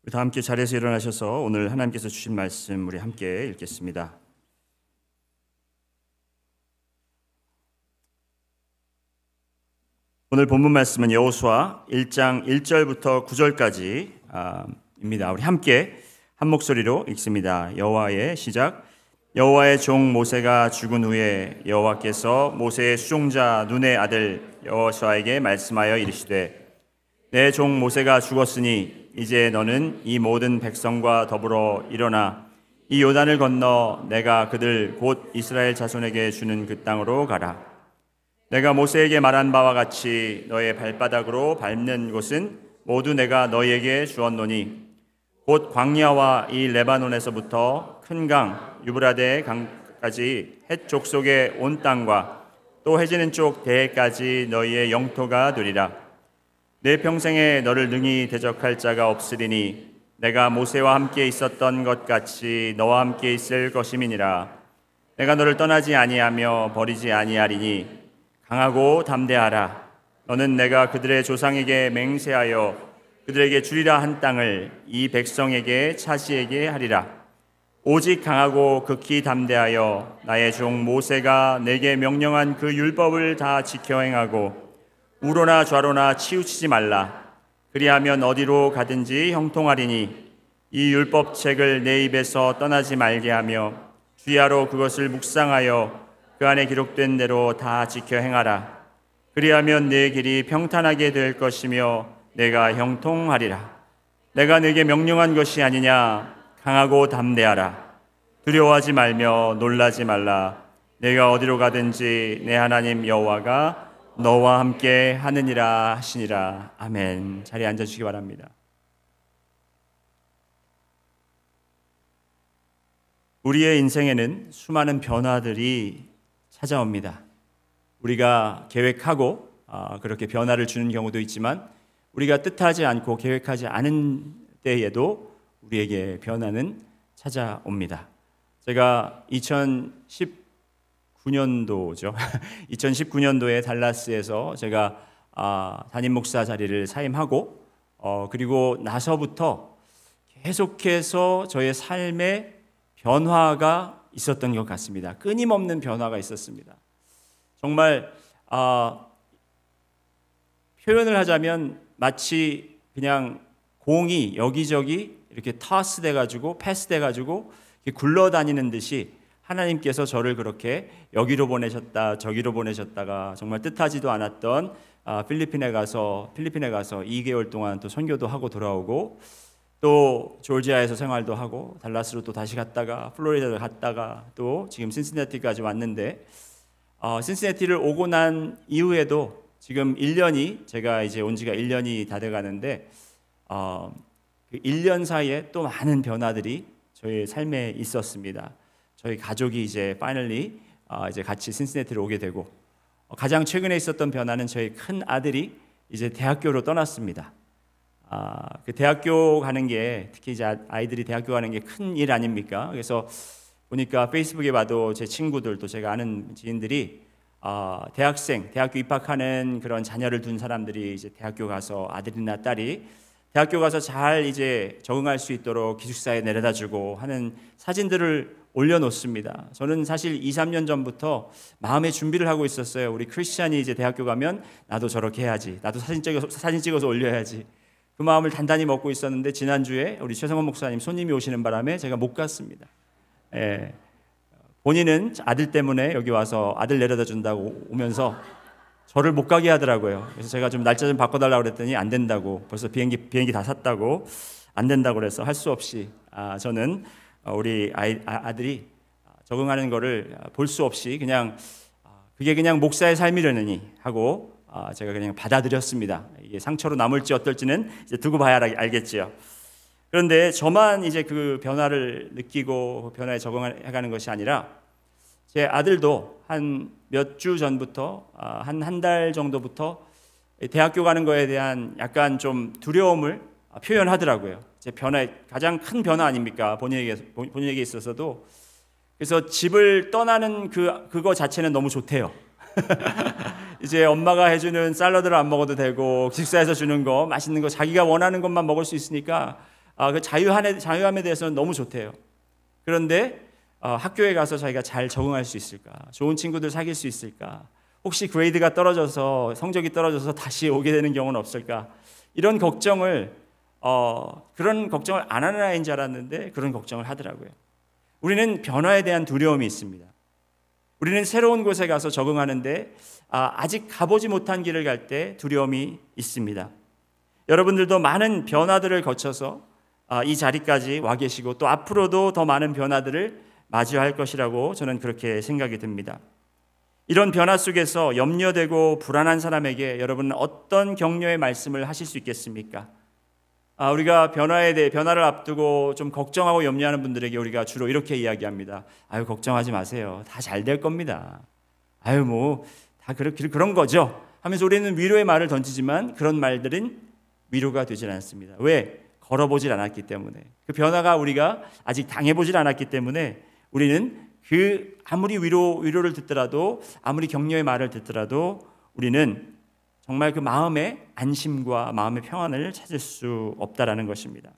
다 함께 자리에서 일어나셔서 오늘 하나님께서 주신 말씀 우리 함께 읽겠습니다. 오늘 본문 말씀은 여호수아 1장 1절부터 9절까지입니다. 우리 함께 한 목소리로 읽습니다. 여호와의 시작. 여호와의 종 모세가 죽은 후에 여호와께서 모세의 수종자 눈의 아들 여호수아에게 말씀하여 이르시되 내 종 모세가 죽었으니 이제 너는 이 모든 백성과 더불어 일어나 이 요단을 건너 내가 그들 곧 이스라엘 자손에게 주는 그 땅으로 가라. 내가 모세에게 말한 바와 같이 너의 발바닥으로 밟는 곳은 모두 내가 너희에게 주었노니 곧 광야와 이 레바논에서부터 큰 강 유브라데 강까지 헷 족속의 온 땅과 또 해지는 쪽 대해까지 너희의 영토가 되리라. 내 평생에 너를 능히 대적할 자가 없으리니 내가 모세와 함께 있었던 것 같이 너와 함께 있을 것임이니라. 내가 너를 떠나지 아니하며 버리지 아니하리니 강하고 담대하라. 너는 내가 그들의 조상에게 맹세하여 그들에게 주리라 한 땅을 이 백성에게 차지하게 하리라. 오직 강하고 극히 담대하여 나의 종 모세가 내게 명령한 그 율법을 다 지켜 행하고 우로나 좌로나 치우치지 말라. 그리하면 어디로 가든지 형통하리니 이 율법책을 내 입에서 떠나지 말게 하며 주야로 그것을 묵상하여 그 안에 기록된 대로 다 지켜 행하라. 그리하면 내 길이 평탄하게 될 것이며 내가 형통하리라. 내가 네게 명령한 것이 아니냐. 강하고 담대하라. 두려워하지 말며 놀라지 말라. 내가 어디로 가든지 내 하나님 여호와가 너와 함께 하느니라 하시니라. 아멘. 자리에 앉아주시기 바랍니다. 우리의 인생에는 수많은 변화들이 찾아옵니다. 우리가 계획하고 그렇게 변화를 주는 경우도 있지만 우리가 뜻하지 않고 계획하지 않은 때에도 우리에게 변화는 찾아옵니다. 제가 2019년도죠. 2019년도에 달라스에서 제가 담임 목사 자리를 사임하고 그리고 나서부터 계속해서 저의 삶에 변화가 있었던 것 같습니다. 끊임없는 변화가 있었습니다. 정말 표현을 하자면 마치 그냥 공이 여기저기 이렇게 타스 돼가지고 패스 돼가지고 굴러다니는 듯이 하나님께서 저를 그렇게 여기로 보내셨다 저기로 보내셨다가 정말 뜻하지도 않았던 필리핀에 가서 2개월 동안 또 선교도 하고 돌아오고 또 조지아에서 생활도 하고 달라스로 또 다시 갔다가 플로리다를 갔다가 또 지금 신시내티까지 왔는데 신시내티를 오고 난 이후에도 지금 1년이 제가 이제 온 지가 1년이 다 돼 가는데 그 1년 사이에 또 많은 변화들이 저희 삶에 있었습니다. 저희 가족이 이제 파이널리 이제 같이 신시내티를 오게 되고 가장 최근에 있었던 변화는 저희 큰 아들이 이제 대학교로 떠났습니다. 그 대학교 가는 게 특히 이제 아이들이 대학교 가는 게 큰 일 아닙니까? 그래서 보니까 페이스북에 봐도 제 친구들 또 제가 아는 지인들이 대학교 입학하는 그런 자녀를 둔 사람들이 이제 대학교 가서 아들이나 딸이 대학교 가서 잘 이제 적응할 수 있도록 기숙사에 내려다주고 하는 사진들을 올려놓습니다. 저는 사실 2, 3년 전부터 마음의 준비를 하고 있었어요. 우리 크리스찬이 이제 대학교 가면 나도 저렇게 해야지. 나도 사진 찍어서 올려야지. 그 마음을 단단히 먹고 있었는데 지난주에 우리 최성원 목사님 손님이 오시는 바람에 제가 못 갔습니다. 본인은 아들 때문에 여기 와서 아들 내려다 준다고 오면서 저를 못 가게 하더라고요. 그래서 제가 좀 날짜 좀 바꿔달라고 그랬더니 안 된다고, 벌써 비행기 다 샀다고 안 된다고 그래서 할 수 없이 저는 우리 아들이 적응하는 거를 볼 수 없이 그냥 그게 그냥 목사의 삶이려느니 하고 제가 그냥 받아들였습니다. 이게 상처로 남을지 어떨지는 이제 두고 봐야 알겠지요. 그런데 저만 이제 그 변화를 느끼고 변화에 적응해가는 것이 아니라 제 아들도 한 몇 주 전부터 한 달 정도부터 대학교 가는 거에 대한 약간 좀 두려움을 표현하더라고요. 제 변화의 가장 큰 변화 아닙니까? 본인에게 있어서도. 그래서 집을 떠나는 그거 자체는 너무 좋대요. 이제 엄마가 해주는 샐러드를 안 먹어도 되고 기숙사에서 주는 거 맛있는 거 자기가 원하는 것만 먹을 수 있으니까 그 자유함에 대해서는 너무 좋대요. 그런데 학교에 가서 자기가 잘 적응할 수 있을까? 좋은 친구들 사귈 수 있을까? 혹시 그레이드가 떨어져서 성적이 떨어져서 다시 오게 되는 경우는 없을까? 이런 걱정을 그런 걱정을 안 하는 아이인 줄 알았는데 그런 걱정을 하더라고요. 우리는 변화에 대한 두려움이 있습니다. 우리는 새로운 곳에 가서 적응하는데 아직 가보지 못한 길을 갈 때 두려움이 있습니다. 여러분들도 많은 변화들을 거쳐서 이 자리까지 와 계시고 또 앞으로도 더 많은 변화들을 맞이할 것이라고 저는 그렇게 생각이 듭니다. 이런 변화 속에서 염려되고 불안한 사람에게 여러분은 어떤 격려의 말씀을 하실 수 있겠습니까? 우리가 변화를 앞두고 좀 걱정하고 염려하는 분들에게 우리가 주로 이렇게 이야기합니다. 아유, 걱정하지 마세요. 다 잘 될 겁니다. 아유, 뭐 다 그런 거죠. 하면서 우리는 위로의 말을 던지지만 그런 말들은 위로가 되질 않습니다. 왜? 걸어보질 않았기 때문에. 그 변화가 우리가 아직 당해보질 않았기 때문에 우리는 아무리 위로를 듣더라도 아무리 격려의 말을 듣더라도 우리는 정말 그 마음의 안심과 마음의 평안을 찾을 수 없다라는 것입니다.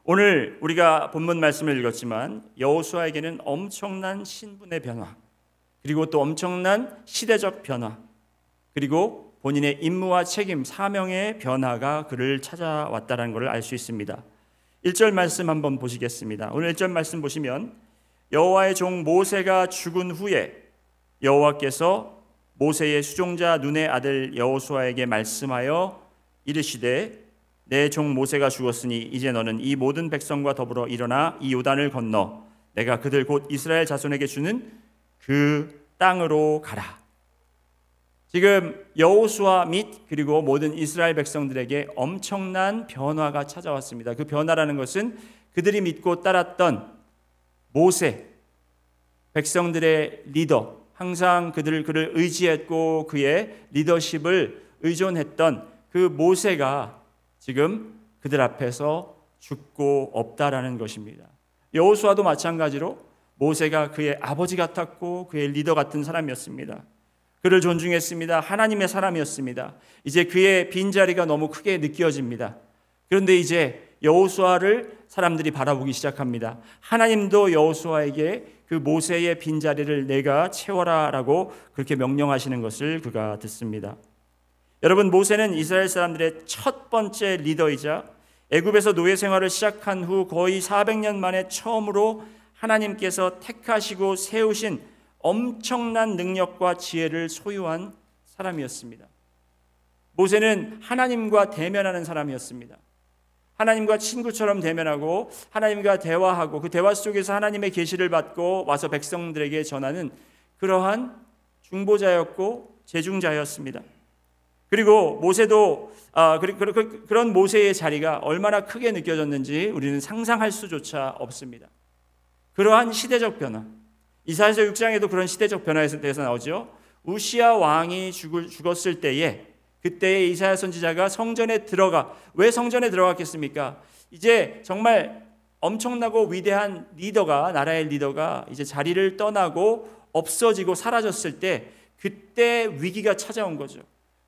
오늘 우리가 본문 말씀을 읽었지만 여호수아에게는 엄청난 신분의 변화, 그리고 또 엄청난 시대적 변화, 그리고 본인의 임무와 책임, 사명의 변화가 그를 찾아왔다는 것을 알 수 있습니다. 1절 말씀 한번 보시겠습니다. 오늘 1절 말씀 보시면 여호와의 종 모세가 죽은 후에 여호와께서 모세의 수종자 눈의 아들 여호수아에게 말씀하여 이르시되 내 종 모세가 죽었으니 이제 너는 이 모든 백성과 더불어 일어나 이 요단을 건너 내가 그들 곧 이스라엘 자손에게 주는 그 땅으로 가라. 지금 여호수아 및 그리고 모든 이스라엘 백성들에게 엄청난 변화가 찾아왔습니다. 그 변화라는 것은 그들이 믿고 따랐던 모세, 백성들의 리더, 항상 그를 의지했고 그의 리더십을 의존했던 그 모세가 지금 그들 앞에서 죽고 없다라는 것입니다. 여호수아도 마찬가지로 모세가 그의 아버지 같았고 그의 리더 같은 사람이었습니다. 그를 존중했습니다. 하나님의 사람이었습니다. 이제 그의 빈자리가 너무 크게 느껴집니다. 그런데 이제 여호수아를 사람들이 바라보기 시작합니다. 하나님도 여호수아에게 그 모세의 빈자리를 내가 채워라라고 그렇게 명령하시는 것을 그가 듣습니다. 여러분, 모세는 이스라엘 사람들의 첫 번째 리더이자 애굽에서 노예 생활을 시작한 후 거의 400년 만에 처음으로 하나님께서 택하시고 세우신 엄청난 능력과 지혜를 소유한 사람이었습니다. 모세는 하나님과 대면하는 사람이었습니다. 하나님과 친구처럼 대면하고 하나님과 대화하고 그 대화 속에서 하나님의 계시를 받고 와서 백성들에게 전하는 그러한 중보자였고 제중자였습니다. 그리고 모세도 그런 모세의 자리가 얼마나 크게 느껴졌는지 우리는 상상할 수조차 없습니다. 그러한 시대적 변화, 이사야서 6장에도 그런 시대적 변화에 대해서 나오죠. 우시야 왕이 죽었을 때에 그때에 이사야 선지자가 성전에 들어가, 왜 성전에 들어갔겠습니까? 이제 정말 엄청나고 위대한 리더가, 나라의 리더가 이제 자리를 떠나고 없어지고 사라졌을 때 그때 위기가 찾아온 거죠.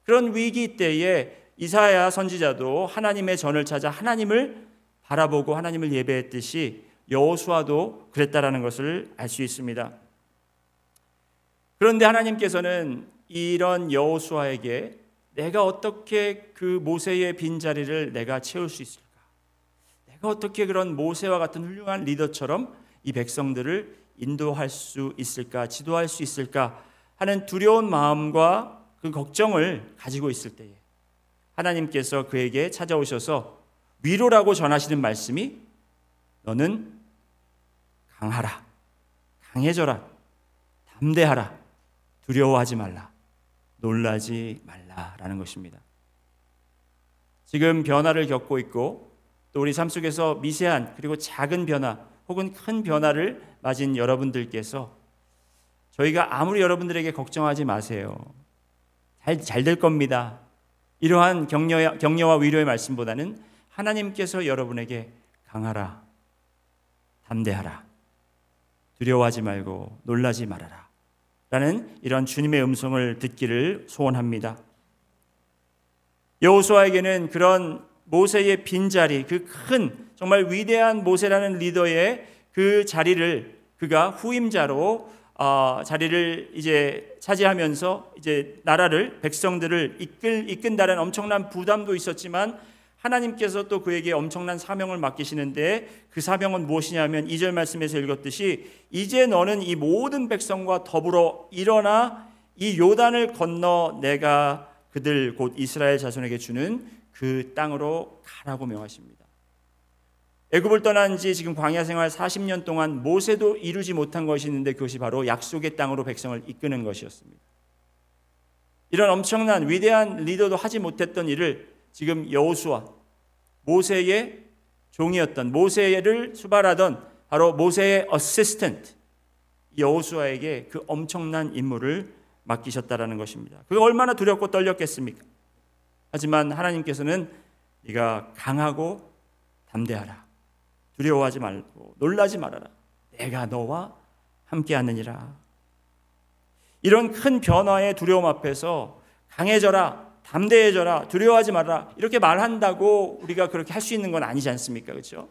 그런 위기 때에 이사야 선지자도 하나님의 전을 찾아 하나님을 바라보고 하나님을 예배했듯이 여호수아도 그랬다라는 것을 알 수 있습니다. 그런데 하나님께서는 이런 여호수아에게 내가 어떻게 그 모세의 빈자리를 내가 채울 수 있을까? 내가 어떻게 그런 모세와 같은 훌륭한 리더처럼 이 백성들을 인도할 수 있을까? 지도할 수 있을까? 하는 두려운 마음과 그 걱정을 가지고 있을 때에 하나님께서 그에게 찾아오셔서 위로라고 전하시는 말씀이 너는 강하라, 강해져라, 담대하라, 두려워하지 말라, 놀라지 말라라는 것입니다. 지금 변화를 겪고 있고 또 우리 삶 속에서 미세한 그리고 작은 변화 혹은 큰 변화를 맞은 여러분들께서 저희가 아무리 여러분들에게 걱정하지 마세요, 잘 될 겁니다, 이러한 격려와 위로의 말씀보다는 하나님께서 여러분에게 강하라, 담대하라, 두려워하지 말고 놀라지 말아라 라는 이런 주님의 음성을 듣기를 소원합니다. 여호수아에게는 그런 모세의 빈자리, 그 큰 정말 위대한 모세라는 리더의 그 자리를 그가 후임자로 자리를 이제 차지하면서 이제 나라를 백성들을 이끈다는 엄청난 부담도 있었지만 하나님께서 또 그에게 엄청난 사명을 맡기시는데 그 사명은 무엇이냐면 2절 말씀에서 읽었듯이 이제 너는 이 모든 백성과 더불어 일어나 이 요단을 건너 내가 그들 곧 이스라엘 자손에게 주는 그 땅으로 가라고 명하십니다. 애굽을 떠난 지 지금 광야 생활 40년 동안 모세도 이루지 못한 것이 있는데 그것이 바로 약속의 땅으로 백성을 이끄는 것이었습니다. 이런 엄청난 위대한 리더도 하지 못했던 일을 지금 여호수아, 모세의 종이었던, 모세를 수발하던 바로 모세의 어시스턴트 여호수아에게 그 엄청난 임무를 맡기셨다라는 것입니다. 그가 얼마나 두렵고 떨렸겠습니까? 하지만 하나님께서는 네가 강하고 담대하라. 두려워하지 말고 놀라지 말아라. 내가 너와 함께하느니라. 이런 큰 변화의 두려움 앞에서 강해져라, 담대해져라, 두려워하지 말아라 이렇게 말한다고 우리가 그렇게 할 수 있는 건 아니지 않습니까? 그렇죠?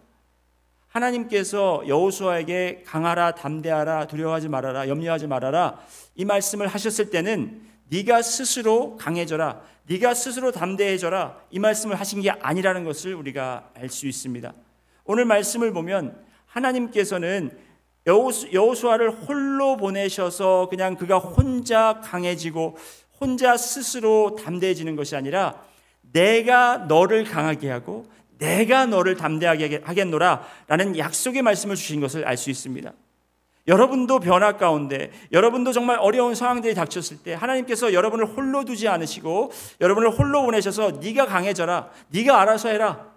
하나님께서 여호수아에게 강하라, 담대하라, 두려워하지 말아라, 염려하지 말아라 이 말씀을 하셨을 때는 네가 스스로 강해져라, 네가 스스로 담대해져라 이 말씀을 하신 게 아니라는 것을 우리가 알 수 있습니다. 오늘 말씀을 보면 하나님께서는 여호수아를 홀로 보내셔서 그냥 그가 혼자 강해지고 혼자 스스로 담대해지는 것이 아니라 내가 너를 강하게 하고 내가 너를 담대하게 하겠노라 라는 약속의 말씀을 주신 것을 알 수 있습니다. 여러분도 변화 가운데, 여러분도 정말 어려운 상황들이 닥쳤을 때 하나님께서 여러분을 홀로 두지 않으시고 여러분을 홀로 보내셔서 네가 강해져라, 네가 알아서 해라,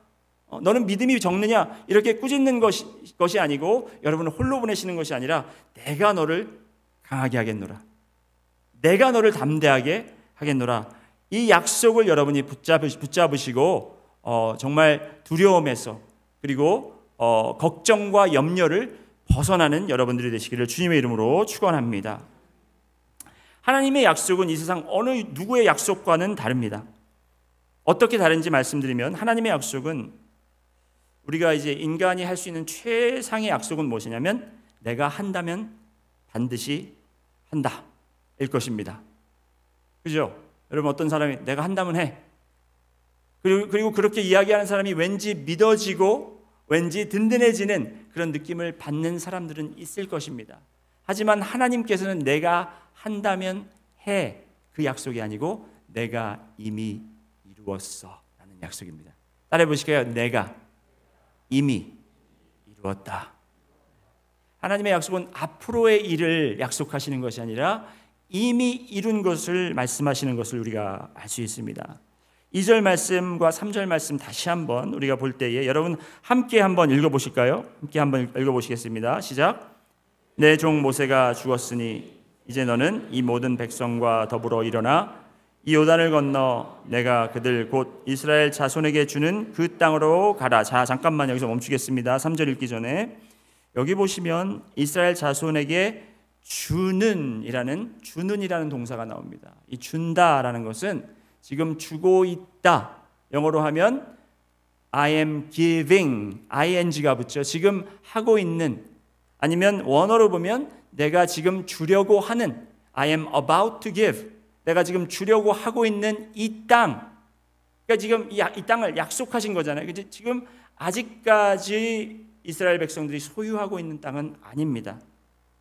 너는 믿음이 적느냐 이렇게 꾸짖는 것이 아니고 여러분을 홀로 보내시는 것이 아니라 내가 너를 강하게 하겠노라, 내가 너를 담대하게 하겠노라 이 약속을 여러분이 붙잡으시고 정말 두려움에서 그리고 걱정과 염려를 벗어나는 여러분들이 되시기를 주님의 이름으로 축원합니다. 하나님의 약속은 이 세상 어느 누구의 약속과는 다릅니다. 어떻게 다른지 말씀드리면 하나님의 약속은 우리가 이제 인간이 할 수 있는 최상의 약속은 무엇이냐면 내가 한다면 반드시 한다 일 것입니다. 그죠? 여러분 어떤 사람이 내가 한다면 해. 그리고 그렇게 이야기하는 사람이 왠지 믿어지고 왠지 든든해지는 그런 느낌을 받는 사람들은 있을 것입니다. 하지만 하나님께서는 내가 한다면 해 그 약속이 아니고 내가 이미 이루었어 라는 약속입니다. 따라해 보실까요? 내가 이미 이루었다. 하나님의 약속은 앞으로의 일을 약속하시는 것이 아니라 이미 이룬 것을 말씀하시는 것을 우리가 알 수 있습니다. 2절 말씀과 3절 말씀 다시 한번 우리가 볼 때에 여러분 함께 한번 읽어보실까요? 함께 한번 읽어보시겠습니다. 시작. 내 종 모세가 죽었으니 이제 너는 이 모든 백성과 더불어 일어나 이 요단을 건너 내가 그들 곧 이스라엘 자손에게 주는 그 땅으로 가라. 자, 잠깐만 여기서 멈추겠습니다. 3절 읽기 전에 여기 보시면 이스라엘 자손에게 주는이라는 동사가 나옵니다. 이 준다라는 것은 지금 주고 있다. 영어로 하면 I am giving, ing가 붙죠. 지금 하고 있는, 아니면 원어로 보면 내가 지금 주려고 하는 I am about to give, 내가 지금 주려고 하고 있는 이 땅, 그러니까 지금 이 땅을 약속하신 거잖아요. 그치? 지금 아직까지 이스라엘 백성들이 소유하고 있는 땅은 아닙니다.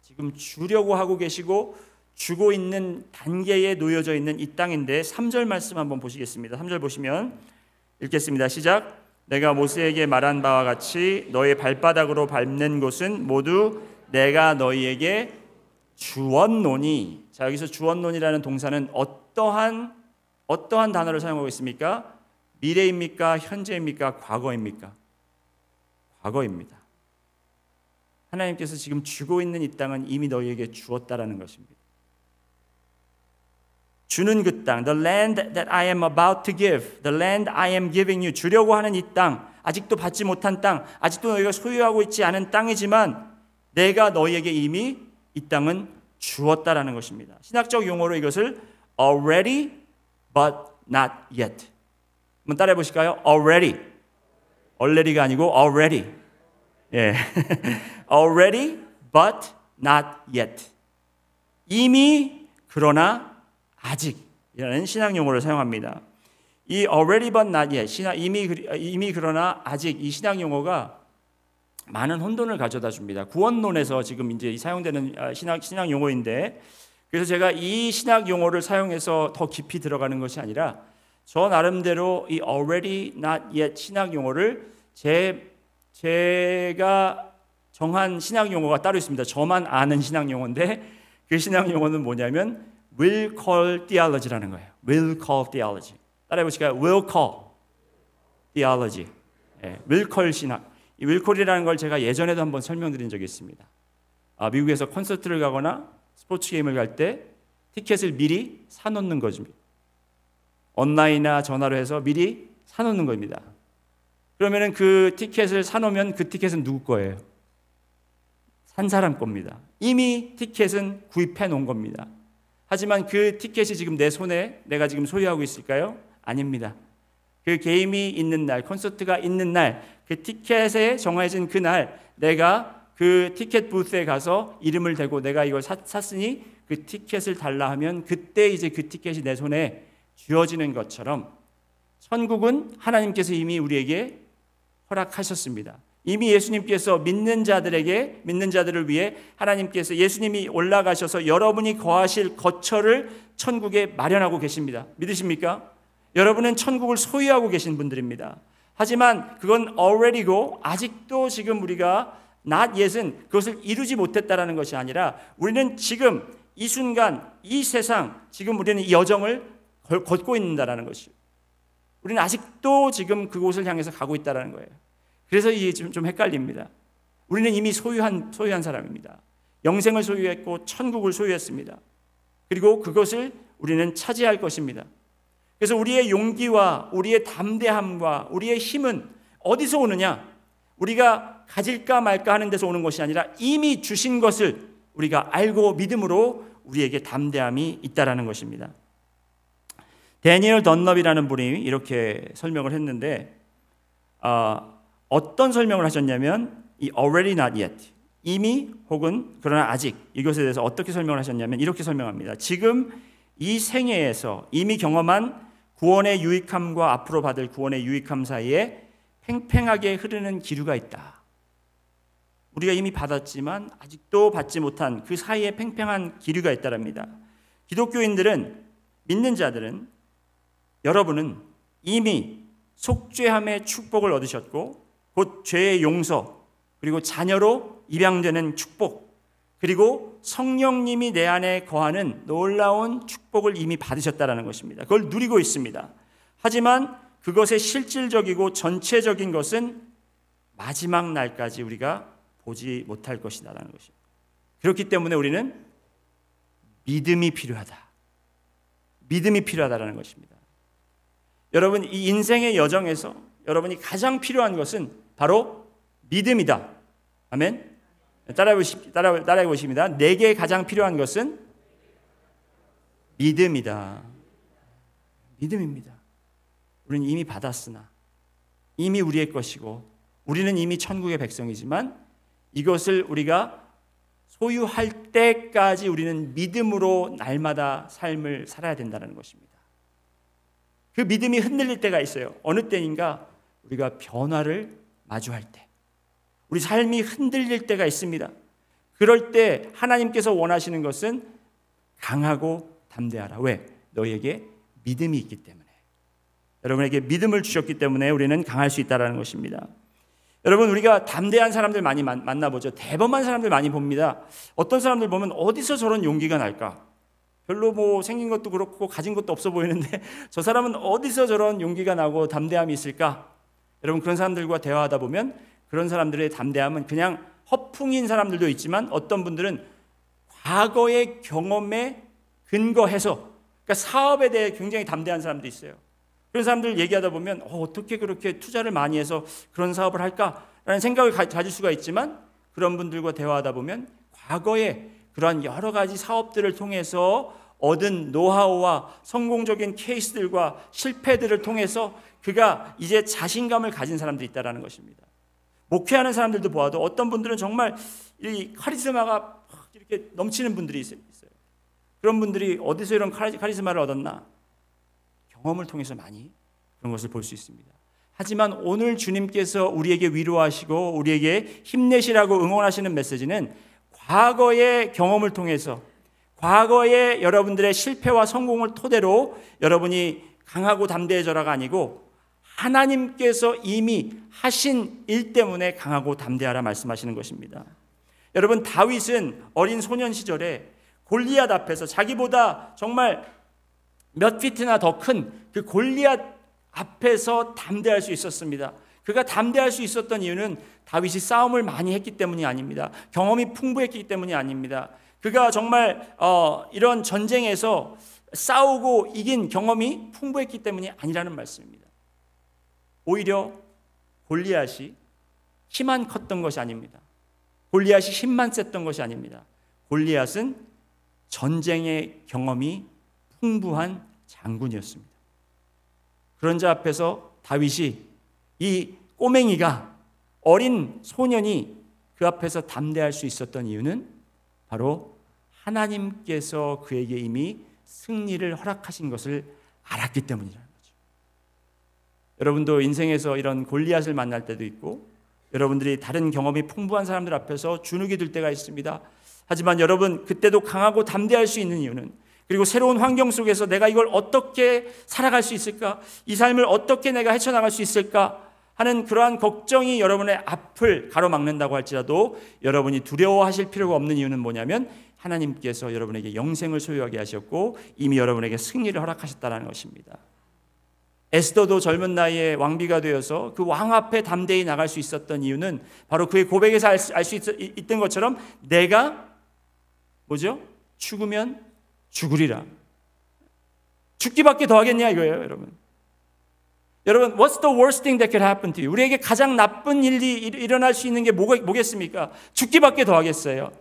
지금 주려고 하고 계시고 주고 있는 단계에 놓여져 있는 이 땅인데 3절 말씀 한번 보시겠습니다. 3절 보시면 읽겠습니다. 시작. 내가 모세에게 말한 바와 같이 너의 발바닥으로 밟는 곳은 모두 내가 너희에게 주었노니. 자, 여기서 주었노니라는 동사는 어떠한 단어를 사용하고 있습니까? 미래입니까? 현재입니까? 과거입니까? 과거입니다. 하나님께서 지금 주고 있는 이 땅은 이미 너희에게 주었다라는 것입니다. 주는 그 땅, the land that I am about to give, the land I am giving you, 주려고 하는 이 땅, 아직도 받지 못한 땅, 아직도 너희가 소유하고 있지 않은 땅이지만 내가 너희에게 이미 이 땅은 주었다라는 것입니다. 신학적 용어로 이것을 already but not yet. 한번 따라해 보실까요? already, already가 아니고 already. 예. already but not yet. 이미 그러나 아직이라는 신학 용어를 사용합니다. 이 already but not yet, 이미 그러나 아직, 이 신학 용어가 많은 혼돈을 가져다 줍니다. 구원론에서 지금 이제 사용되는 신학 용어인데, 그래서 제가 이 신학 용어를 사용해서 더 깊이 들어가는 것이 아니라 저 나름대로 이 already not yet 신학 용어를 제가 정한 신학 용어가 따로 있습니다. 저만 아는 신학 용어인데, 그 신학 용어는 뭐냐면 will call theology라는 거예요. will call theology. 따라해 보실까요? will call theology. will call 신학. 이 will call이라는 걸 제가 예전에도 한번 설명드린 적이 있습니다. 미국에서 콘서트를 가거나 스포츠 게임을 갈 때 티켓을 미리 사놓는 것입니다. 온라인이나 전화로 해서 미리 사놓는 겁니다. 그러면은 그 티켓을 사놓으면 그 티켓은 누구 거예요? 산 사람 겁니다. 이미 티켓은 구입해 놓은 겁니다. 하지만 그 티켓이 지금 내 손에 내가 지금 소유하고 있을까요? 아닙니다. 그 게임이 있는 날, 콘서트가 있는 날, 그 티켓에 정해진 그날 내가 그 티켓 부스에 가서 이름을 대고 내가 이걸 샀으니 그 티켓을 달라 하면 그때 이제 그 티켓이 내 손에 쥐어지는 것처럼 천국은 하나님께서 이미 우리에게 허락하셨습니다. 이미 예수님께서 믿는 자들을 위해 하나님께서 예수님이 올라가셔서 여러분이 거하실 거처를 천국에 마련하고 계십니다. 믿으십니까? 여러분은 천국을 소유하고 계신 분들입니다. 하지만 그건 already고 아직도 지금 우리가 not yet은 그것을 이루지 못했다라는 것이 아니라 우리는 지금 이 순간 이 세상 지금 우리는 이 여정을 걷고 있다라는 것이죠. 우리는 아직도 지금 그곳을 향해서 가고 있다라는 거예요. 그래서 이게 좀 헷갈립니다. 우리는 이미 소유한 사람입니다. 영생을 소유했고 천국을 소유했습니다. 그리고 그것을 우리는 차지할 것입니다. 그래서 우리의 용기와 우리의 담대함과 우리의 힘은 어디서 오느냐? 우리가 가질까 말까 하는 데서 오는 것이 아니라 이미 주신 것을 우리가 알고 믿음으로 우리에게 담대함이 있다라는 것입니다. 데니얼 던럽이라는 분이 이렇게 설명을 했는데 어떤 설명을 하셨냐면 이 already not yet, 이미 혹은 그러나 아직, 이것에 대해서 어떻게 설명을 하셨냐면 이렇게 설명합니다. 지금 이 생애에서 이미 경험한 구원의 유익함과 앞으로 받을 구원의 유익함 사이에 팽팽하게 흐르는 기류가 있다. 우리가 이미 받았지만 아직도 받지 못한 그 사이에 팽팽한 기류가 있다랍니다. 기독교인들은, 믿는 자들은, 여러분은 이미 속죄함의 축복을 얻으셨고 곧 죄의 용서, 그리고 자녀로 입양되는 축복, 그리고 성령님이 내 안에 거하는 놀라운 축복을 이미 받으셨다는 것입니다. 그걸 누리고 있습니다. 하지만 그것의 실질적이고 전체적인 것은 마지막 날까지 우리가 보지 못할 것이다라는 것입니다. 그렇기 때문에 우리는 믿음이 필요하다. 믿음이 필요하다라는 것입니다. 여러분, 이 인생의 여정에서 여러분이 가장 필요한 것은 바로 믿음이다. 아멘. 따라해 보십니다. 내게 가장 필요한 것은 믿음이다. 믿음입니다. 우리는 이미 받았으나 이미 우리의 것이고 우리는 이미 천국의 백성이지만 이것을 우리가 소유할 때까지 우리는 믿음으로 날마다 삶을 살아야 된다는 것입니다. 그 믿음이 흔들릴 때가 있어요. 어느 때인가 우리가 변화를 마주할 때, 우리 삶이 흔들릴 때가 있습니다. 그럴 때 하나님께서 원하시는 것은 강하고 담대하라. 왜? 너희에게 믿음이 있기 때문에. 여러분에게 믿음을 주셨기 때문에 우리는 강할 수 있다는 것입니다. 여러분, 우리가 담대한 사람들 많이 만나보죠. 대범한 사람들 많이 봅니다. 어떤 사람들 보면 어디서 저런 용기가 날까? 별로 뭐 생긴 것도 그렇고 가진 것도 없어 보이는데 저 사람은 어디서 저런 용기가 나고 담대함이 있을까? 여러분, 그런 사람들과 대화하다 보면 그런 사람들의 담대함은 그냥 허풍인 사람들도 있지만 어떤 분들은 과거의 경험에 근거해서, 그러니까 사업에 대해 굉장히 담대한 사람도 있어요. 그런 사람들 얘기하다 보면 어떻게 그렇게 투자를 많이 해서 그런 사업을 할까라는 생각을 가질 수가 있지만 그런 분들과 대화하다 보면 과거에 그러한 여러 가지 사업들을 통해서 얻은 노하우와 성공적인 케이스들과 실패들을 통해서 그가 이제 자신감을 가진 사람들이 있다는 것입니다. 목회하는 사람들도 보아도 어떤 분들은 정말 이 카리스마가 이렇게 넘치는 분들이 있어요. 그런 분들이 어디서 이런 카리스마를 얻었나? 경험을 통해서 많이 그런 것을 볼 수 있습니다. 하지만 오늘 주님께서 우리에게 위로하시고 우리에게 힘내시라고 응원하시는 메시지는 과거의 경험을 통해서 과거의 여러분들의 실패와 성공을 토대로 여러분이 강하고 담대해져라가 아니고 하나님께서 이미 하신 일 때문에 강하고 담대하라 말씀하시는 것입니다. 여러분, 다윗은 어린 소년 시절에 골리앗 앞에서 자기보다 정말 몇 피트나 더 큰 그 골리앗 앞에서 담대할 수 있었습니다. 그가 담대할 수 있었던 이유는 다윗이 싸움을 많이 했기 때문이 아닙니다. 경험이 풍부했기 때문이 아닙니다. 그가 정말 이런 전쟁에서 싸우고 이긴 경험이 풍부했기 때문이 아니라는 말씀입니다. 오히려 골리앗이 키만 컸던 것이 아닙니다. 골리앗이 힘만 셌던 것이 아닙니다. 골리앗은 전쟁의 경험이 풍부한 장군이었습니다. 그런 자 앞에서 다윗이 이 꼬맹이가 어린 소년이 그 앞에서 담대할 수 있었던 이유는 바로 하나님께서 그에게 이미 승리를 허락하신 것을 알았기 때문이라는 거죠. 여러분도 인생에서 이런 골리앗을 만날 때도 있고 여러분들이 다른 경험이 풍부한 사람들 앞에서 주눅이 들 때가 있습니다. 하지만 여러분, 그때도 강하고 담대할 수 있는 이유는, 그리고 새로운 환경 속에서 내가 이걸 어떻게 살아갈 수 있을까? 이 삶을 어떻게 내가 헤쳐나갈 수 있을까? 하는 그러한 걱정이 여러분의 앞을 가로막는다고 할지라도 여러분이 두려워하실 필요가 없는 이유는 뭐냐면 하나님께서 여러분에게 영생을 소유하게 하셨고 이미 여러분에게 승리를 허락하셨다는 것입니다. 에스더도 젊은 나이에 왕비가 되어서 그 왕 앞에 담대히 나갈 수 있었던 이유는 바로 그의 고백에서 알 수 있던 것처럼 내가 뭐죠? 죽으면 죽으리라. 죽기밖에 더 하겠냐 이거예요, 여러분. 여러분, what's the worst thing that could happen to you? 우리에게 가장 나쁜 일이 일어날 수 있는 게 뭐겠습니까? 죽기밖에 더 하겠어요.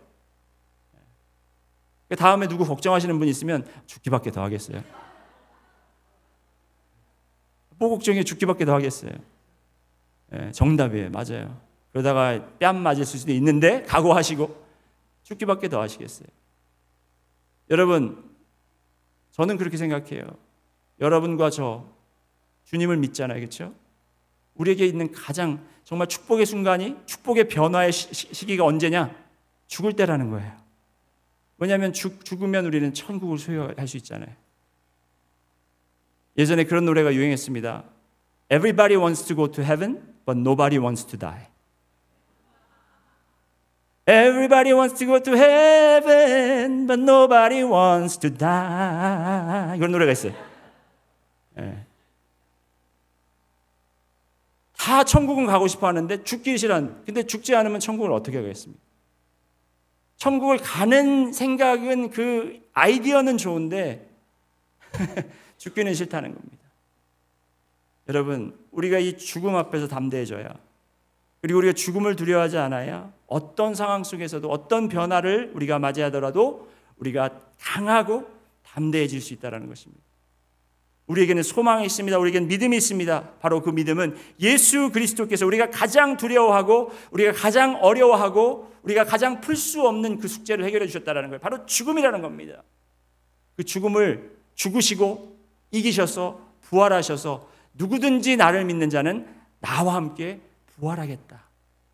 다음에 누구 걱정하시는 분 있으면 죽기밖에 더 하겠어요. 뭐 걱정해? 죽기밖에 더 하겠어요. 네, 정답이에요. 맞아요. 그러다가 뺨 맞을 수도 있는데 각오하시고 죽기밖에 더 하시겠어요. 여러분, 저는 그렇게 생각해요. 여러분과 저 주님을 믿잖아요. 그렇죠? 우리에게 있는 가장 정말 축복의 순간이, 축복의 변화의 시기가 언제냐? 죽을 때라는 거예요. 왜냐하면 죽으면 우리는 천국을 소유할 수 있잖아요. 예전에 그런 노래가 유행했습니다. Everybody wants to go to heaven, but nobody wants to die. Everybody wants to go to heaven, but nobody wants to die. 이런 노래가 있어요. 네. 다 천국은 가고 싶어 하는데 죽기 싫어하는, 근데 죽지 않으면 천국을 어떻게 가겠습니까? 천국을 가는 생각은, 그 아이디어는 좋은데 죽기는 싫다는 겁니다. 여러분, 우리가 이 죽음 앞에서 담대해져야, 그리고 우리가 죽음을 두려워하지 않아야 어떤 상황 속에서도 어떤 변화를 우리가 맞이하더라도 우리가 강하고 담대해질 수 있다는 것입니다. 우리에게는 소망이 있습니다. 우리에게는 믿음이 있습니다. 바로 그 믿음은 예수 그리스도께서 우리가 가장 두려워하고 우리가 가장 어려워하고 우리가 가장 풀 수 없는 그 숙제를 해결해 주셨다는 거예요. 바로 죽음이라는 겁니다. 그 죽음을 죽으시고 이기셔서 부활하셔서 누구든지 나를 믿는 자는 나와 함께 부활하겠다,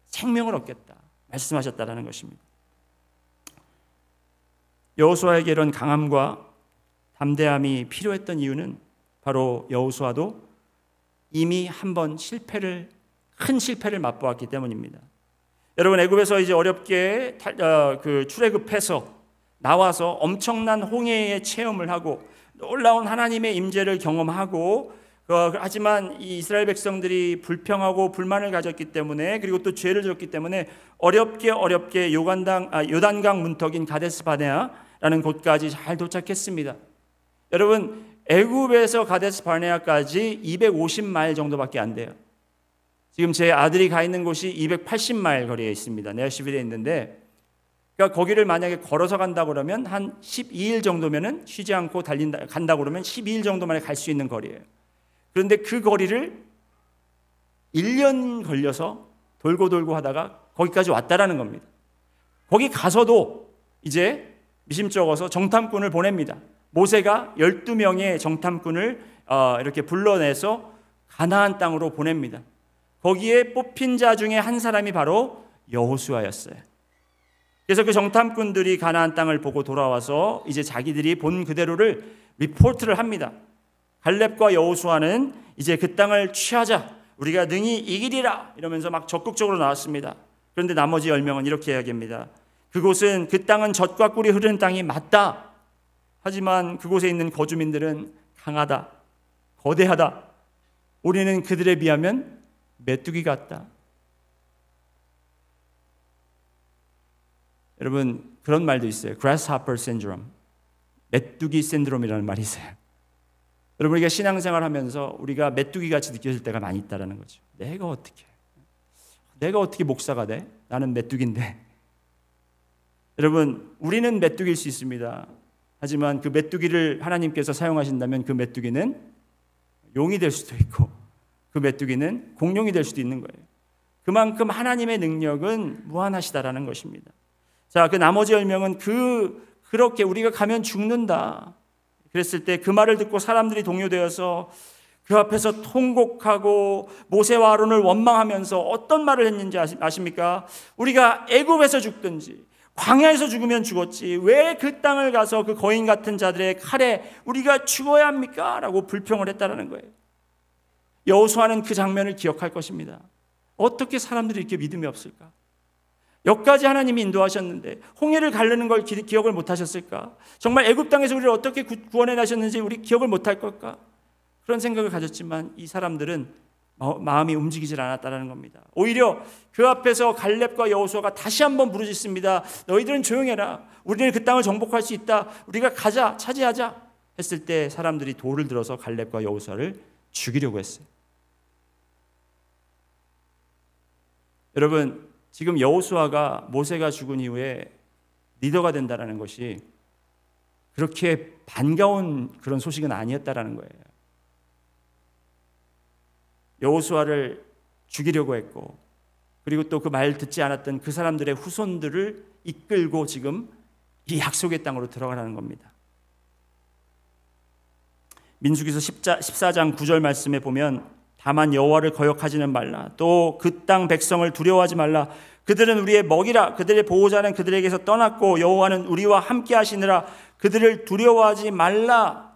생명을 얻겠다 말씀하셨다는 것입니다. 여호수아에게 이런 강함과 담대함이 필요했던 이유는 바로 여호수아도 이미 한번 큰 실패를 맛보았기 때문입니다. 여러분, 애굽에서 이제 어렵게 출애굽해서 나와서 엄청난 홍해의 체험을 하고 놀라운 하나님의 임재를 경험하고, 하지만 이 이스라엘 백성들이 불평하고 불만을 가졌기 때문에, 그리고 또 죄를 졌기 때문에 어렵게 요단강 문턱인 가데스 바네아라는 곳까지 잘 도착했습니다. 여러분, 애굽에서 가데스 바네아까지 250마일 정도밖에 안 돼요. 지금 제 아들이 가 있는 곳이 280마일 거리에 있습니다. 네아시빌에 있는데 그러니까 거기를 만약에 걸어서 간다 그러면 한 12일 정도면은 쉬지 않고 간다 그러면 12일 정도 만에 갈 수 있는 거리예요. 그런데 그 거리를 1년 걸려서 돌고 하다가 거기까지 왔다라는 겁니다. 거기 가서도 이제 미심쩍어서 정탐꾼을 보냅니다. 모세가 12명의 정탐꾼을 이렇게 불러내서 가나안 땅으로 보냅니다. 거기에 뽑힌 자 중에 한 사람이 바로 여호수아였어요. 그래서 그 정탐꾼들이 가나안 땅을 보고 돌아와서 이제 자기들이 본 그대로를 리포트를 합니다. 갈렙과 여호수아는 이제 그 땅을 취하자, 우리가 능히 이기리라 이러면서 막 적극적으로 나왔습니다. 그런데 나머지 10명은 이렇게 이야기합니다. 그곳은 그 땅은 젖과 꿀이 흐르는 땅이 맞다. 하지만 그곳에 있는 거주민들은 강하다, 거대하다. 우리는 그들에 비하면 메뚜기 같다. 여러분, 그런 말도 있어요. Grasshopper syndrome, 메뚜기 신드롬이라는 말이 있어요. 여러분, 우리가 신앙생활 하면서 우리가 메뚜기같이 느껴질 때가 많이 있다는 거죠. 내가 어떻게 목사가 돼? 나는 메뚜기인데. 여러분, 우리는 메뚜기일 수 있습니다. 하지만 그 메뚜기를 하나님께서 사용하신다면 그 메뚜기는 용이 될 수도 있고 그 메뚜기는 공룡이 될 수도 있는 거예요. 그만큼 하나님의 능력은 무한하시다라는 것입니다. 자, 그 나머지 10명은 그렇게 우리가 가면 죽는다 그랬을 때 그 말을 듣고 사람들이 동요되어서 그 앞에서 통곡하고 모세와 아론을 원망하면서 어떤 말을 했는지 아십니까? 우리가 애굽에서 죽든지 광야에서 죽으면 죽었지 왜 그 땅을 가서 그 거인 같은 자들의 칼에 우리가 죽어야 합니까? 라고 불평을 했다는 거예요. 여호수아는 그 장면을 기억할 것입니다. 어떻게 사람들이 이렇게 믿음이 없을까? 여기까지 하나님이 인도하셨는데 홍해를 가르는 걸 기억을 못하셨을까? 정말 애굽 땅에서 우리를 어떻게 구원해 나셨는지 우리 기억을 못할 걸까? 그런 생각을 가졌지만 이 사람들은 마음이 움직이질 않았다는 겁니다. 오히려 그 앞에서 갈렙과 여호수아가 다시 한번 부르짖습니다. 너희들은 조용해라. 우리는 그 땅을 정복할 수 있다. 우리가 가자, 차지하자 했을 때 사람들이 돌을 들어서 갈렙과 여호수아를 죽이려고 했어요. 여러분, 지금 여호수아가 모세가 죽은 이후에 리더가 된다는 것이 그렇게 반가운 그런 소식은 아니었다라는 거예요. 여호수아를 죽이려고 했고 그리고 또 그 말 듣지 않았던 그 사람들의 후손들을 이끌고 지금 이 약속의 땅으로 들어가라는 겁니다. 민수기서 14장 9절 말씀에 보면 다만 여호와를 거역하지는 말라. 또 그 땅 백성을 두려워하지 말라. 그들은 우리의 먹이라. 그들의 보호자는 그들에게서 떠났고 여호와는 우리와 함께 하시느라. 그들을 두려워하지 말라.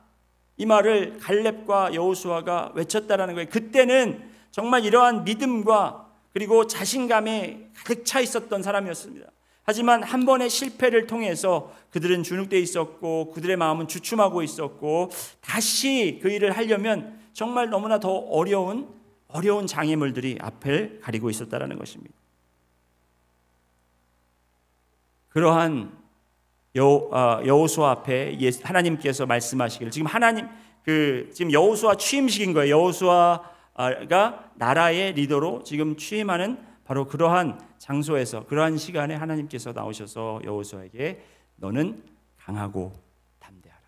이 말을 갈렙과 여호수아가 외쳤다라는 거예요. 그때는 정말 이러한 믿음과 그리고 자신감에 가득 차 있었던 사람이었습니다. 하지만 한 번의 실패를 통해서 그들은 주눅돼 있었고 그들의 마음은 주춤하고 있었고 다시 그 일을 하려면 정말 너무나 더 어려운 장애물들이 앞을 가리고 있었다라는 것입니다. 그러한 여호수아 앞에 하나님께서 말씀하시기를 지금 여호수아 취임식인 거예요. 여호수아가 나라의 리더로 지금 취임하는 바로 그러한 장소에서 그러한 시간에 하나님께서 나오셔서 여호수아에게 너는 강하고 담대하라.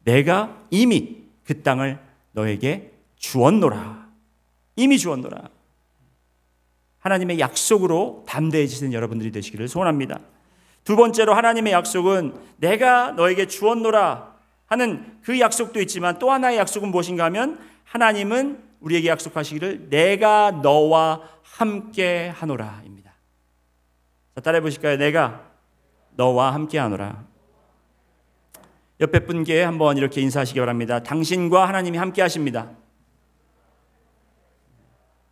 내가 이미 그 땅을 너에게 주었노라. 이미 주었노라. 하나님의 약속으로 담대해지는 여러분들이 되시기를 소원합니다. 두 번째로 하나님의 약속은 내가 너에게 주었노라 하는 그 약속도 있지만 또 하나의 약속은 무엇인가 하면 하나님은 우리에게 약속하시기를 내가 너와 함께 하노라 입니다. 자, 따라해 보실까요? 내가 너와 함께 하노라. 옆에 분께 한번 이렇게 인사하시기 바랍니다. 당신과 하나님이 함께 하십니다.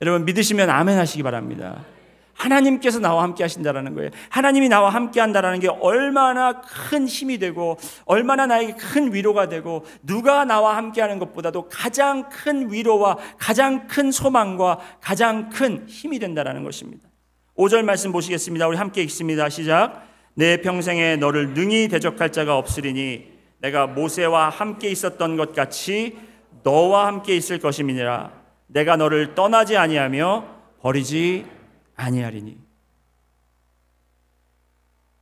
여러분 믿으시면 아멘 하시기 바랍니다. 하나님께서 나와 함께 하신다라는 거예요. 하나님이 나와 함께 한다라는 게 얼마나 큰 힘이 되고 얼마나 나에게 큰 위로가 되고 누가 나와 함께 하는 것보다도 가장 큰 위로와 가장 큰 소망과 가장 큰 힘이 된다라는 것입니다. 5절 말씀 보시겠습니다. 우리 함께 읽습니다. 시작. 내 평생에 너를 능히 대적할 자가 없으리니 내가 모세와 함께 있었던 것 같이 너와 함께 있을 것임이니라. 내가 너를 떠나지 아니하며 버리지 아니하리니.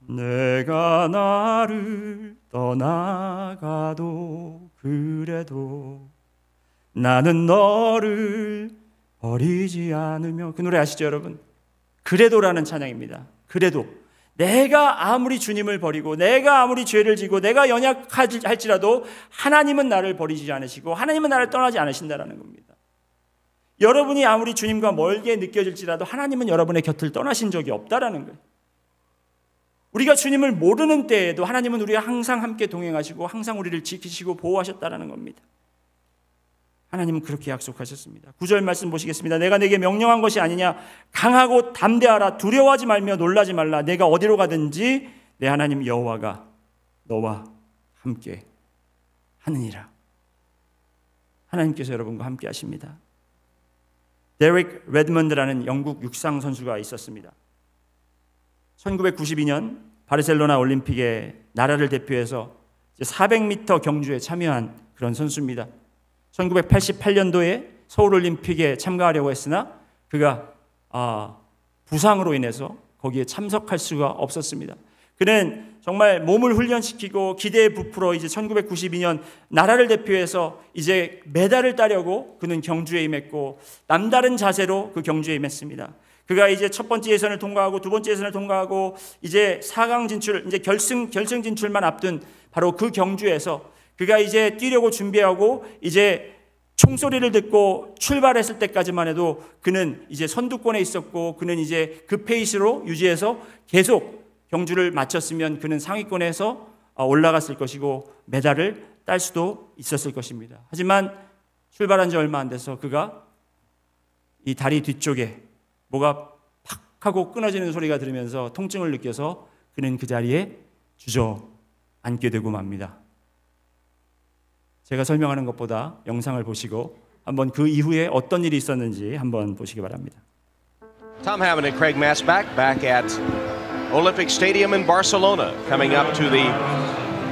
내가 나를 떠나가도 그래도 나는 너를 버리지 않으며. 그 노래 아시죠 여러분? 그래도라는 찬양입니다. 그래도 내가 아무리 주님을 버리고 내가 아무리 죄를 지고 내가 연약할지라도 하나님은 나를 버리지 않으시고 하나님은 나를 떠나지 않으신다라는 겁니다. 여러분이 아무리 주님과 멀게 느껴질지라도 하나님은 여러분의 곁을 떠나신 적이 없다라는 거예요. 우리가 주님을 모르는 때에도 하나님은 우리와 항상 함께 동행하시고 항상 우리를 지키시고 보호하셨다라는 겁니다. 하나님은 그렇게 약속하셨습니다. 9절 말씀 보시겠습니다. 내가 내게 명령한 것이 아니냐. 강하고 담대하라. 두려워하지 말며 놀라지 말라. 내가 어디로 가든지 내 하나님 여호와가 너와 함께 하느니라. 하나님께서 여러분과 함께 하십니다. 데릭 레드먼드라는 영국 육상 선수가 있었습니다. 1992년 바르셀로나 올림픽에 나라를 대표해서 400m 경주에 참여한 그런 선수입니다. 1988년도에 서울올림픽에 참가하려고 했으나 그가 부상으로 인해서 거기에 참석할 수가 없었습니다. 그는 정말 몸을 훈련시키고 기대에 부풀어 이제 1992년 나라를 대표해서 이제 메달을 따려고 그는 경주에 임했고 남다른 자세로 그 경주에 임했습니다. 그가 이제 첫 번째 예선을 통과하고 두 번째 예선을 통과하고 이제 4강 진출, 이제 결승 진출만 앞둔 바로 그 경주에서 그가 이제 뛰려고 준비하고 이제 총소리를 듣고 출발했을 때까지만 해도 그는 이제 선두권에 있었고 그는 이제 그 페이스로 유지해서 계속 경주를 마쳤으면 그는 상위권에서 올라갔을 것이고 메달을 딸 수도 있었을 것입니다. 하지만 출발한 지 얼마 안 돼서 그가 이 다리 뒤쪽에 뭐가 팍 하고 끊어지는 소리가 들으면서 통증을 느껴서 그는 그 자리에 주저앉게 되고 맙니다. 제가 설명하는 것보다 영상을 보시고 한번 그 이후에 어떤 일이 있었는지 한번 보시기 바랍니다. Tom Hammond and Craig Masbach back at Olympic Stadium in Barcelona, coming up to the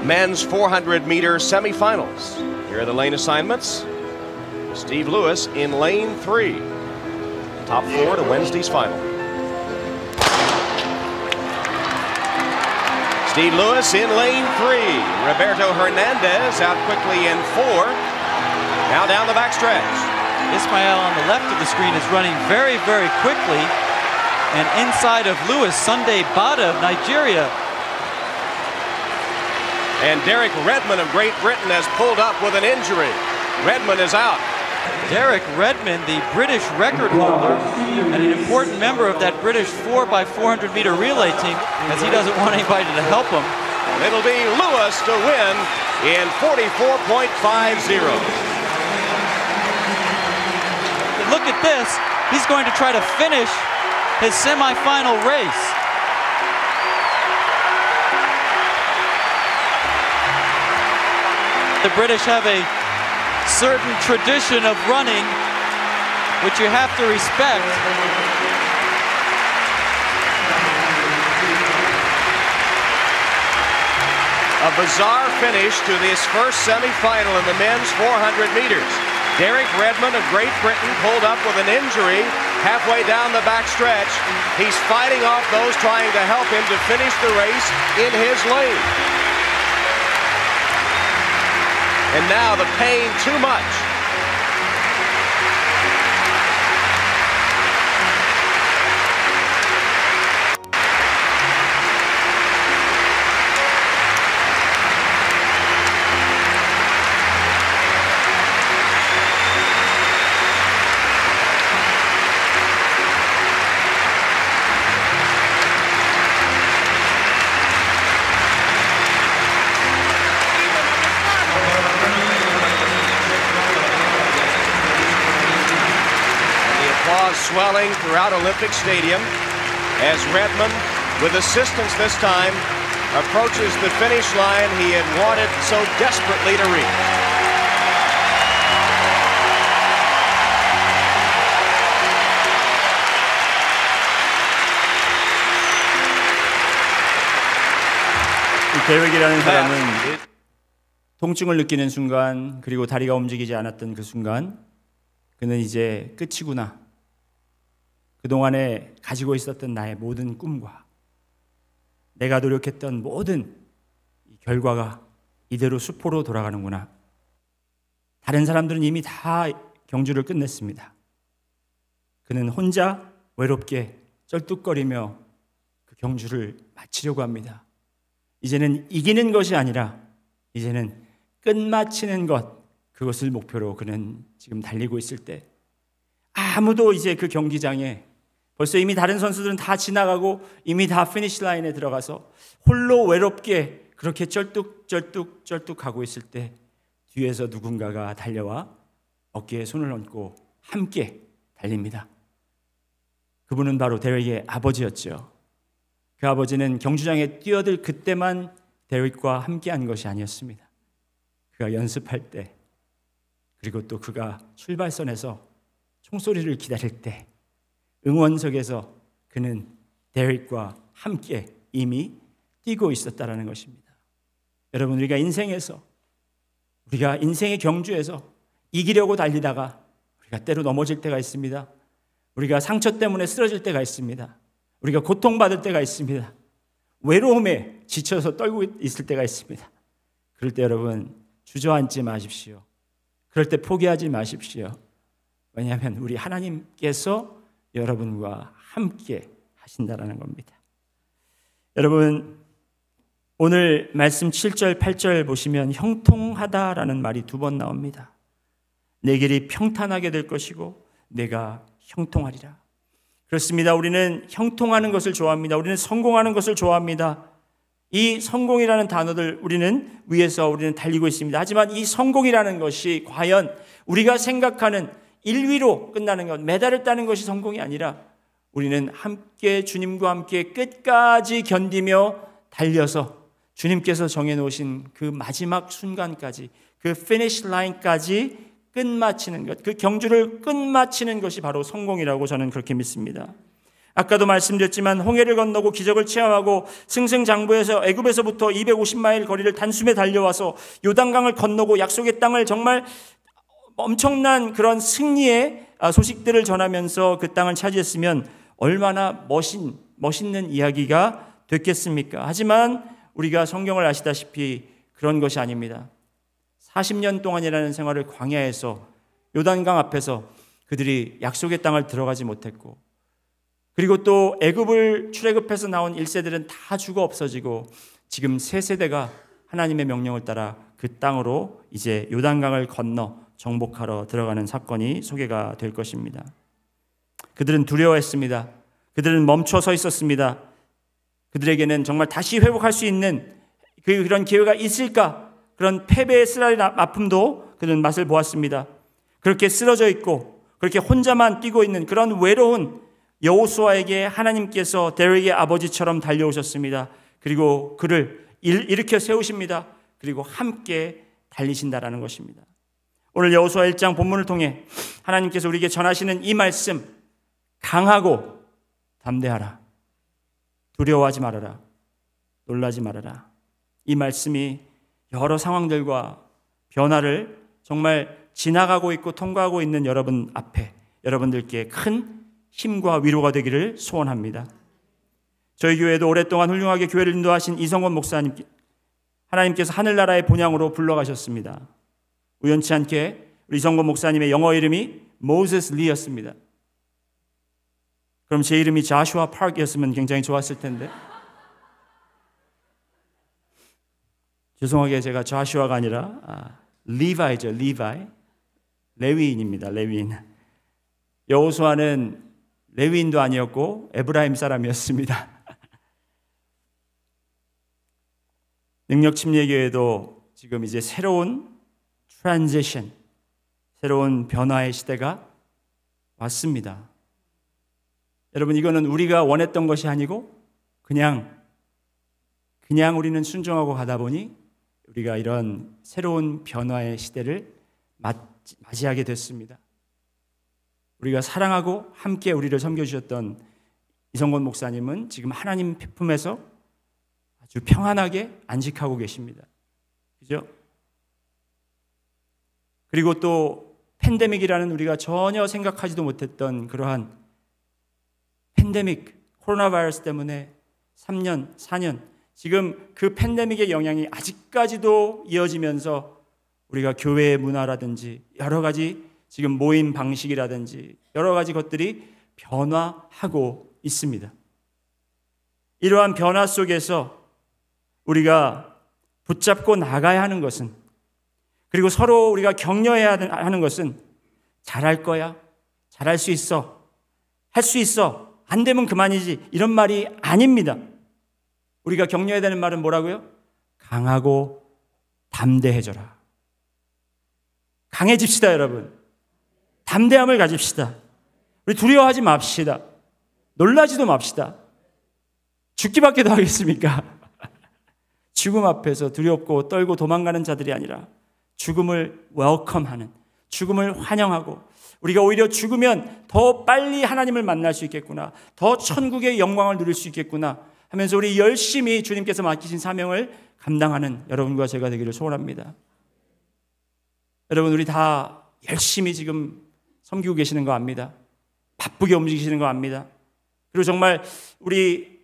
men's 400-meter semifinals. Here are the lane assignments. Steve Lewis in lane 3. Top 4 to Wednesday's final. Steve Lewis in lane 3. Roberto Hernandez out quickly in 4. Now down the backstretch. Ismael on the left of the screen is running very, very quickly. And inside of Lewis, Sunday Bada of Nigeria. And Derek Redmond of Great Britain has pulled up with an injury. Redmond is out. Derek Redmond, the British record holder, and an important member of that British 4x400 meter relay team, as he doesn't want anybody to help him. It'll be Lewis to win in 44.50. Look at this. He's going to try to finish his semifinal race. The British have a certain tradition of running, which you have to respect. A bizarre finish to this first semifinal in the men's 400 meters. Derek Redmond of Great Britain pulled up with an injury halfway down the backstretch. He's fighting off those trying to help him to finish the race in his lane. And now the pain too much. Swelling throughout Olympic Stadium as Redmond, with assistance this time, approaches the finish line he had wanted so desperately to reach. 데릭이라는 사람은 통증을 느끼는 순간, 그리고 다리가 움직이지 않았던 그 순간, 그는 이제 끝이구나. 그동안에 가지고 있었던 나의 모든 꿈과 내가 노력했던 모든 이 결과가 이대로 수포로 돌아가는구나. 다른 사람들은 이미 다 경주를 끝냈습니다. 그는 혼자 외롭게 쩔뚝거리며 그 경주를 마치려고 합니다. 이제는 이기는 것이 아니라 이제는 끝마치는 것, 그것을 목표로 그는 지금 달리고 있을 때 아무도 이제 그 경기장에 벌써 이미 다른 선수들은 다 지나가고 이미 다 피니시 라인에 들어가서 홀로 외롭게 그렇게 쩔뚝 가고 있을 때 뒤에서 누군가가 달려와 어깨에 손을 얹고 함께 달립니다. 그분은 바로 데릭의 아버지였죠. 그 아버지는 경주장에 뛰어들 그때만 데릭과 함께한 것이 아니었습니다. 그가 연습할 때, 그리고 또 그가 출발선에서 총소리를 기다릴 때, 응원석에서 그는 데릭과 함께 이미 뛰고 있었다는 것입니다. 여러분, 우리가 인생의 경주에서 이기려고 달리다가 우리가 때로 넘어질 때가 있습니다. 우리가 상처 때문에 쓰러질 때가 있습니다. 우리가 고통받을 때가 있습니다. 외로움에 지쳐서 떨고 있을 때가 있습니다. 그럴 때 여러분, 주저앉지 마십시오. 그럴 때 포기하지 마십시오. 왜냐하면 우리 하나님께서 여러분과 함께 하신다라는 겁니다. 여러분, 오늘 말씀 7절, 8절 보시면 형통하다라는 말이 2번 나옵니다. 내 길이 평탄하게 될 것이고 내가 형통하리라. 그렇습니다. 우리는 형통하는 것을 좋아합니다. 우리는 성공하는 것을 좋아합니다. 이 성공이라는 단어들 우리는 달리고 있습니다. 하지만 이 성공이라는 것이 과연 우리가 생각하는 1위로 끝나는 것, 메달을 따는 것이 성공이 아니라 우리는 함께 주님과 함께 끝까지 견디며 달려서 주님께서 정해놓으신 그 마지막 순간까지, 그 피니시 라인까지 끝마치는 것, 그 경주를 끝마치는 것이 바로 성공이라고 저는 그렇게 믿습니다. 아까도 말씀드렸지만 홍해를 건너고 기적을 체험하고 승승장구해서 애굽에서부터 250마일 거리를 단숨에 달려와서 요단강을 건너고 약속의 땅을 정말 엄청난 그런 승리의 소식들을 전하면서 그 땅을 차지했으면 얼마나 멋있는 이야기가 됐겠습니까? 하지만 우리가 성경을 아시다시피 그런 것이 아닙니다. 40년 동안이라는 생활을 광야에서 요단강 앞에서 그들이 약속의 땅을 들어가지 못했고, 그리고 또 애굽을 출애굽해서 나온 1세들은 다 죽어 없어지고 지금 3세대가 하나님의 명령을 따라 그 땅으로 이제 요단강을 건너 정복하러 들어가는 사건이 소개가 될 것입니다. 그들은 두려워했습니다. 그들은 멈춰 서 있었습니다. 그들에게는 정말 다시 회복할 수 있는 그런 기회가 있을까? 그런 패배의 쓰라린 아픔도 그들은 맛을 보았습니다. 그렇게 쓰러져 있고 그렇게 혼자만 뛰고 있는 그런 외로운 여호수아에게 하나님께서 데릭의 아버지처럼 달려오셨습니다. 그리고 그를 일으켜 세우십니다. 그리고 함께 달리신다라는 것입니다. 오늘 여호수아 1장 본문을 통해 하나님께서 우리에게 전하시는 이 말씀, 강하고 담대하라, 두려워하지 말아라, 놀라지 말아라. 이 말씀이 여러 상황들과 변화를 정말 지나가고 있고 통과하고 있는 여러분 앞에 여러분들께 큰 힘과 위로가 되기를 소원합니다. 저희 교회도 오랫동안 훌륭하게 교회를 인도하신 이성권 목사님, 하나님께서 하늘나라의 본향으로 불러가셨습니다. 우연치 않게 우리 이성권 목사님의 영어 이름이 모세스 리였습니다. 그럼 제 이름이 자슈아 파크였으면 굉장히 좋았을 텐데, 죄송하게 제가 자슈아가 아니라 리바이죠. 레위인입니다. 레위인. 여호수아는 레위인도 아니었고 에브라임 사람이었습니다. 능력침례교회도 지금 이제 새로운 트랜지션, 새로운 변화의 시대가 왔습니다. 여러분, 이거는 우리가 원했던 것이 아니고 그냥 우리는 순종하고 가다 보니 우리가 이런 새로운 변화의 시대를 맞이하게 됐습니다. 우리가 사랑하고 함께 우리를 섬겨주셨던 이성권 목사님은 지금 하나님 품에서 아주 평안하게 안식하고 계십니다. 그죠? 그리고 또 팬데믹이라는 우리가 전혀 생각하지도 못했던 그러한 팬데믹, 코로나 바이러스 때문에 3년, 4년 지금 그 팬데믹의 영향이 아직까지도 이어지면서 우리가 교회의 문화라든지 여러 가지 지금 모임 방식이라든지 여러 가지 것들이 변화하고 있습니다. 이러한 변화 속에서 우리가 붙잡고 나가야 하는 것은, 그리고 서로 우리가 격려해야 하는 것은 잘할 거야, 잘할 수 있어, 할 수 있어, 안 되면 그만이지, 이런 말이 아닙니다. 우리가 격려해야 되는 말은 뭐라고요? 강하고 담대해져라. 강해집시다, 여러분. 담대함을 가집시다. 우리 두려워하지 맙시다. 놀라지도 맙시다. 죽기밖에도 하겠습니까? 죽음 앞에서 두렵고 떨고 도망가는 자들이 아니라 죽음을 웰컴하는, 죽음을 환영하고, 우리가 오히려 죽으면 더 빨리 하나님을 만날 수 있겠구나, 더 천국의 영광을 누릴 수 있겠구나 하면서 우리 열심히 주님께서 맡기신 사명을 감당하는 여러분과 제가 되기를 소원합니다. 여러분, 우리 다 열심히 지금 섬기고 계시는 거 압니다. 바쁘게 움직이시는 거 압니다. 그리고 정말 우리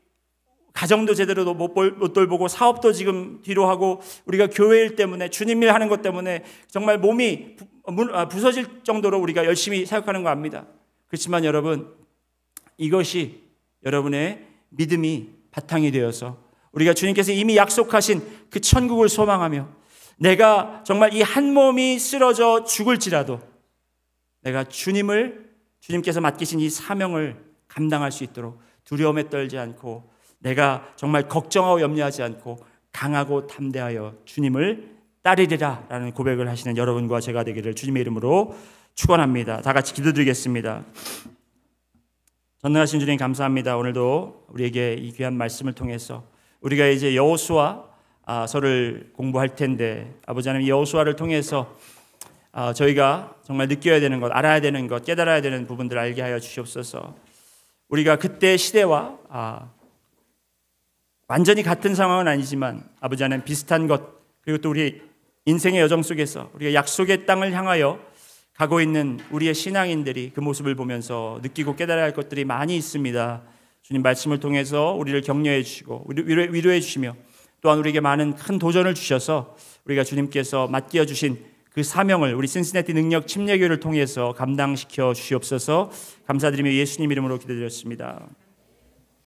가정도 제대로 못 돌보고 사업도 지금 뒤로 하고 우리가 교회 일 때문에 주님 일 하는 것 때문에 정말 몸이 부서질 정도로 우리가 열심히 사역하는 거 압니다. 그렇지만 여러분, 이것이 여러분의 믿음이 바탕이 되어서 우리가 주님께서 이미 약속하신 그 천국을 소망하며 내가 정말 이 한 몸이 쓰러져 죽을지라도 내가 주님께서 맡기신 이 사명을 감당할 수 있도록 두려움에 떨지 않고 내가 정말 걱정하고 염려하지 않고 강하고 담대하여 주님을 따르리라 라는 고백을 하시는 여러분과 제가 되기를 주님의 이름으로 축원합니다. 다 같이 기도드리겠습니다. 전능하신 주님 감사합니다. 오늘도 우리에게 이 귀한 말씀을 통해서 우리가 이제 여호수아서를 공부할 텐데, 아버지 하나님, 여호수아를 통해서 저희가 정말 느껴야 되는 것, 알아야 되는 것, 깨달아야 되는 부분들을 알게 하여 주시옵소서. 우리가 그때 시대와 완전히 같은 상황은 아니지만 아버지 하나님, 비슷한 것, 그리고 또 우리 인생의 여정 속에서 우리가 약속의 땅을 향하여 가고 있는 우리의 신앙인들이 그 모습을 보면서 느끼고 깨달아야 할 것들이 많이 있습니다. 주님 말씀을 통해서 우리를 격려해 주시고 위로해 주시며 또한 우리에게 많은 큰 도전을 주셔서 우리가 주님께서 맡겨 주신 그 사명을 우리 신시내티 능력 침례교회를 통해서 감당시켜 주시옵소서. 감사드리며 예수님 이름으로 기도드렸습니다.